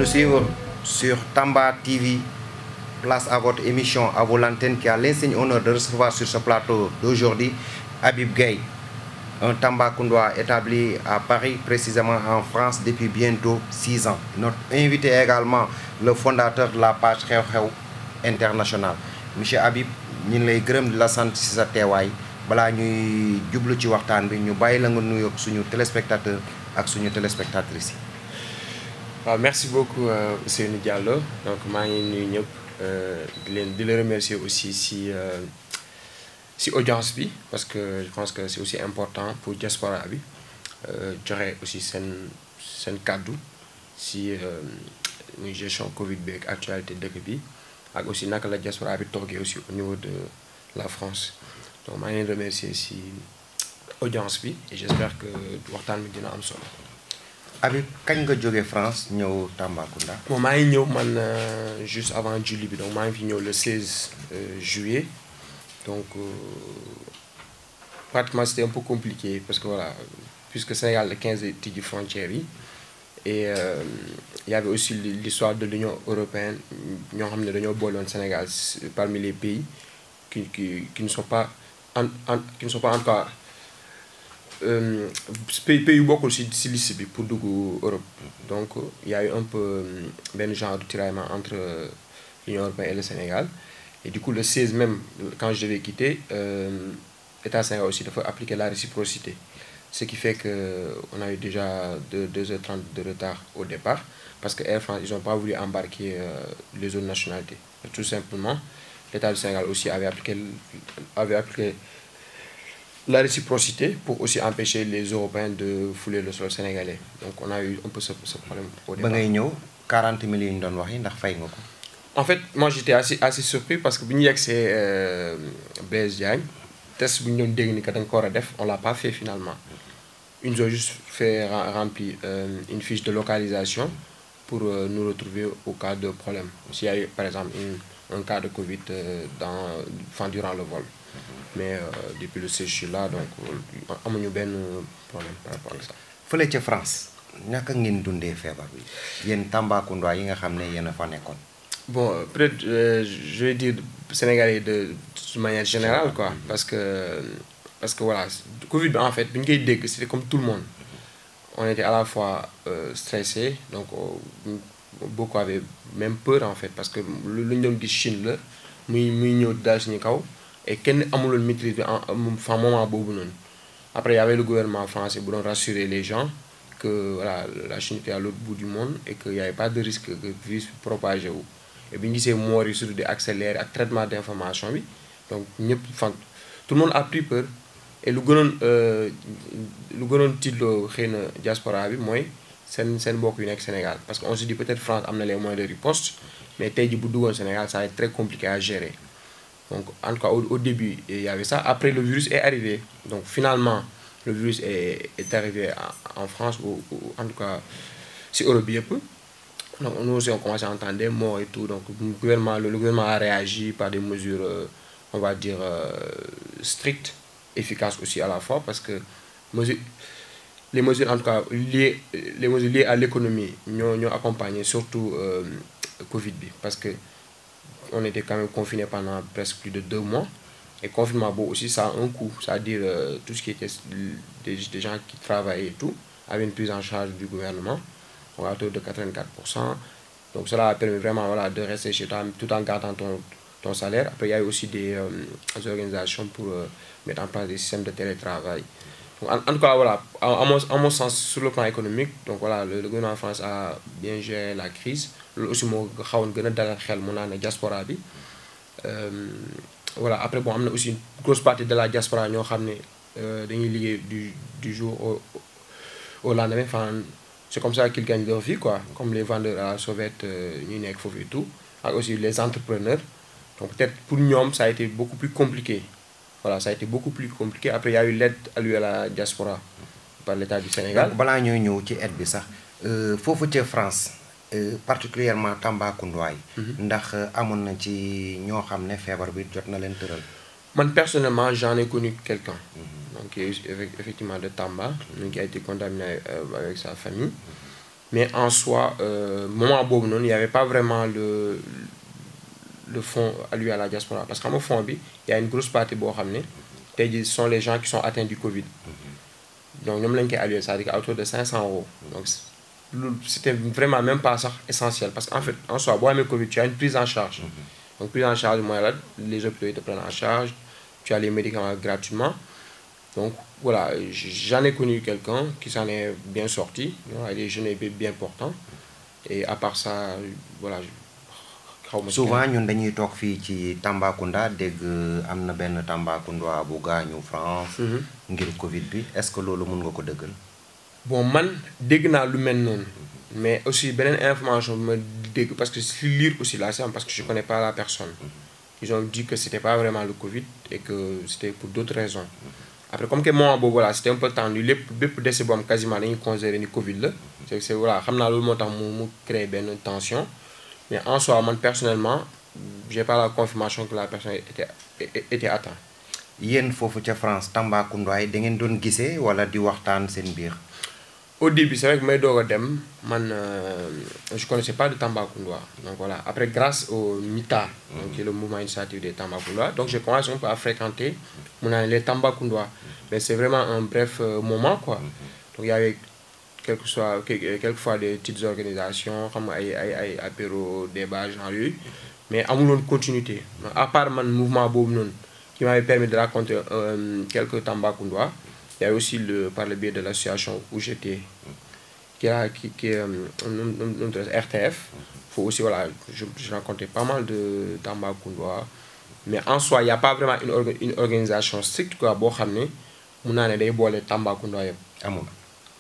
nous suivre sur Tamba TV. Place à votre émission, à vos antennes, qui a l'insigne honneur de recevoir sur ce plateau d'aujourd'hui Habib Gaye, un Tambacoundois établi à Paris, précisément en France, depuis bientôt 6 ans. Notre invité est également le fondateur de la page Xew Xew International. Monsieur Habib, ñu ngi lay gërëm di la sant ci sa teewaay balaa ñuy jublu ci waxtaan bi ñu bàyyi la nga nuyoog suñu téléspectateur ak suñu téléspectatrices yi. waaw merci beaucoup Ousseynou Diallo donc maa ngi nuyu ñëpp di la remercier aussi si audience bi parce que je pense que c'est aussi important pour diaspora bi joxe aussi seen kàddu si muy gestion Covid bi ak actualité dëkk bi ak aussi naka la diaspora bi toogee aussi au niveau de la France donc maa ngi leen remercier si audience bi et j'espère que waxtaan bi dina am solo. Habib kañ nga jógee France ñëw Tambacounda. bon maa ngi ñëw man juste avant julli bi donc maa ngi fi ñëw le 16 juillet donc pratiquement c'était un peu compliqué parce que voilà puisque Sénégal le 15 tijji frontières yi et il y avait aussi l'histoire de l'Union européenne ñoo xam ne dañoo booloon Sénégal parmi les pays qui ne sont pas en tout cas pays yu bokkul si liste bi pour dugg Europe donc il y a eu un peu benn genre de tiraillement entre l'Union européenne et le Sénégal et du coup le 16 même quand je devais quitter État Sénégal aussi dafa appliquer la réciprocité ce qui fait que on a eu déjà 2h30 de retard au départ parce que Air France ils ont pas voulu embarquer les autres nationalités et tout simplement l'État du Sénégal aussi avait appliqué la réciprocité pour aussi empêcher les Européens de fouler le sol sénégalais donc on a eu un peu ce problème au départ. ba ngay ñëw 40 000 yi ñu doon wax yi ndax fay nga ko. en fait moi j'étais assez surpris parce que bu ñu yegsee Blaise Diagne test bu ñu doon dégg ni que dañ ko war a def on l'a pas fait finalement ils nous ont juste fait remplir une fiche de localisation pour nous retrouver au cas de problème s'il y a eu par exemple un cas de Covid durant le vol. mais depuis le 16 je suis là donc amuñu benn problème par rapport ak ça. fële ca France naka ngeen dundee feebar bi yéen Tambacounda yi nga xam ne yéen a fa nekkoon. bon peut-être je vais dire Sénégalais de manière générale quoi parce que voilà Covid bi en fait bi ñu koy dégg c'était comme tout le monde on était à la fois stressé donc beaucoup avaient même peur en fait parce que lu ñu doon gis Chine la muy ñëw daal suñu kaw. et kenn amuloon maîtrise bi en moment boobu noonu après il y avait le gouvernement français bu doon rassurer les gens que voilà la Chine était à l'autre bout du monde et que y avait pas de risque que virus bi propagé wu et bi ñu gisee moor yi surtout di accélérer ak traitement d'information bi donc ñëpp tout le monde a pris peur et lu gënoon tiitloo xëy na diaspora bi mooy seen mbokk yu nekk Sénégal parce que on se dit peut-être France am na les moyens de riposte mais tey ji bu duggoon Sénégal ça va être très compliqué à gérer. Donc, en tout cas, au début, il y avait ça. Après, le virus est arrivé. Donc, finalement, le virus est arrivé en France, ou en tout cas, c'est Europe. Donc, nous aussi, on commence à entendre des morts et tout. Donc, le gouvernement a réagi par des mesures, on va dire, strictes, efficaces aussi à la fois, parce que les mesures, en tout cas, les mesures liées à l'économie, nous accompagné surtout Covid, parce que on était quand même confinés pendant presque plus de 2 mois et confinement bon aussi ça a un coût c'est-à-dire tout ce qui était des gens qui travaillaient et tout avaient une prise en charge du gouvernement à hauteur de 84% donc cela a permis vraiment voilà de rester chez toi tout en gardant ton salaire. Après il y a eu aussi des organisations pour mettre en place des systèmes de télétravail. Donc, en tout cas voilà à mon sens sur le plan économique donc voilà le gouvernement de France a bien géré la crise. loolu aussi moo xawoon gën a dalal xel mu naa ne diaspora bi voilà après bon am na aussi une grosse partie de la diaspora ñoo xam ne dañuy liggéey du jour au lendemain enfin c'est comme ça qu'ils gagnent leur vie quoi comme les vendeurs à la sauvette ñuy nekk foofu et tout ak aussi les entrepreneurs donc peut-être pour ñoom ça a été beaucoup plus compliqué voilà ça a été beaucoup plus compliqué après il y a eu l'aide allouée à la diaspora par l'État du Sénégal. balaa ñooy ñëw ci aide bi sax foofu ca France. particulièrement Tambacounda yi ndax amoon na ci ñoo xam ne feebar bi jot na leen tëral. man personnellement j'en ai connu quelqu'un donc effectivement de Tamba qui a été contaminé avec sa famille mais en soi moment boobu noonu il y avait pas vraiment le fonds alloué à la diaspora parce que xam nga fonds bi il y a une grosse partie boo xam ne tey jii ce sont les gens qui sont atteints du Covid donc ñoom lañ koy alloué c'est-à-dire qu'à hauteur de 500 euros donc c'était vraiment même pas sax essentiel parce qu'en fait en soi boo amee Covid tu as une prise en charge donc prise en charge mooy la les hôpitaux te prennent en charge tu as les médicaments gratuitement donc voilà j'en ai connu quelqu'un qui s'en est bien sorti voilà, il est jeune et bien portant et à part ça voilà souvent ñun dañuy toog fii ci Tambacounda dégg am na benn Tambacounda bu gaañu France ngir Covid bi est-ce que loolu mën nga ko dëggal bon man dégg naa lu mel noonu mais aussi beneen information bi ma dégg parce que si lire aussi là c'est parce que je connais pas la personne ils ont dit que c'était pas vraiment le Covid et que c'était pour d'autres raisons après comme que moment boobu voilà c'était un peu tendu lépp bépp décès bu am quasiment dañuy considérer ni Covid la c'est voilà xam naa loolu moo tax mu créé benn tension mais en soi man personnellement j'ai pas la confirmation que la personne était atteinte. yéen foofu ca France Tambacounda yi da ngeen doon gisee wala di waxtaan seen biir. Au début c'est vrai que may doog a dem man je connaissais pas de Tambacounda donc voilà après grâce au MITA donc qui est le mouvement initiative des Tambacounda donc j'ai commencé un peu à fréquenter mun naa ne les Tambacounda mais c'est vraiment un bref moment quoi donc il y avait quelquefois des petites organisations xam nga ay apéro débat genre yooyu mais amuloon continuité à part man mouvement boobu noonu qui m'avait permis de rencontrer quelques Tambacounda. Il y a aussi par le biais de l'association où j'étais qui est RTF. Faut aussi voilà je rencontrais pas mal de Tambacounda mais en soi il y a pas vraiment une organisation stricte quoi boo xam ne mun naa ne day boole Tambacounda yëpp. amul.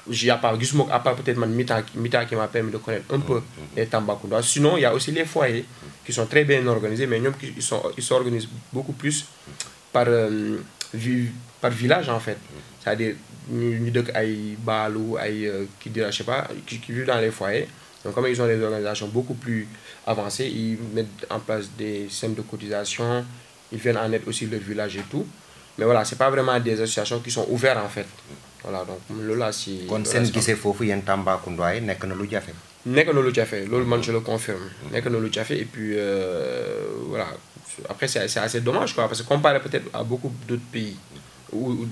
Il y a pas gisuma à part peut-être man MITA qui m'a permis de connaître un peu les Tambacounda sinon il y a aussi les foyers qui sont très bien organisés mais ñoom ils s'organisent beaucoup plus par village en fait c'est-à-dire ñu dëkk ay baalu ay qui dira je sais pas qui vivent dans les foyers donc comme ils ont des organisations beaucoup plus avancées ils mettent en place des systèmes de cotisation ils viennent en aide aussi leur village et tout mais voilà c'est pas vraiment des associations qui sont ouvertes en fait voilà donc loolu laa si. kon seen gisee foofu yéen Tambacounda yi nekk na lu jafe. nekk na lu jafe loolu man je le confirme nekk na lu jafe et puis voilà après c'est assez dommage quoi parce que comparé peut-être à beaucoup d'autres pays ou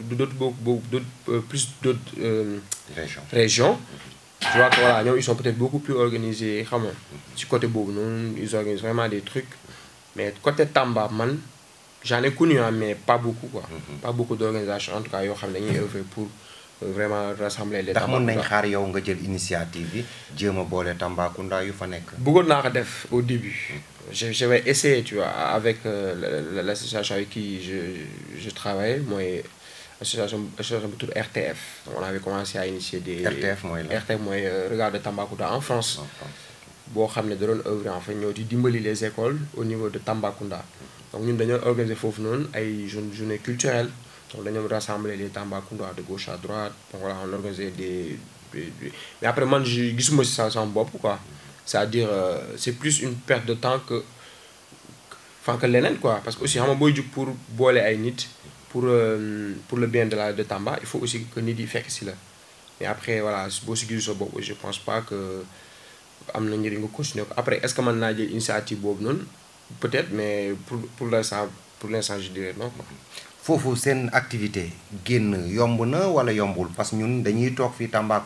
d'autres régions je vois que voilà ñoom ils sont peut-être beaucoup plus organisés xam nga ci côté boobu noonu ils organisent vraiment des trucs mais côté Tamba man j'en ai connu mais pas beaucoup quoi pas beaucoup d'organisations en tout cas yoo xam ne dañuy œuvrer pour vraiment rassembler les Tambacounda. ndax mën nañ xaar yow nga jël initiative bi jéem a boole Tambacounda yu fa nekk. bëggoon naa ko def au début. je vais essayer tu vois avec l'association avec qui je travaille mooy association bu tudd RTF on avait commencé à initier des. RTF mooy la RTF mooy Regarde Tambacounda en France. boo xam ne da doon œuvrer en fait ñëw di dimbali les écoles au niveau de Tambacounda donc ñun dañoo organiser foofu noonu ay journée culturelle. donc dañoo rassembler les Tambacounda de gauche à droite donc voilà on organisait des mais après man gisuma si sama bopp quoi c'est-à-dire c'est plus une perte de temps que leneen quoi parce que aussi xam nga booy jug pour boole ay nit pour le bien de Tamba il faut aussi que nit yi fekk si la mais après voilà boo si gisu sa bopp je pense pas que am na njëriñ nga continuer ko après est-ce que mën naa jël initiative boobu noonu peut-être mais pour l'instant je dirais non quoi. foofu seen activité génn yomb na wala yombul parce que ñun dañuy toog fii Tambacounda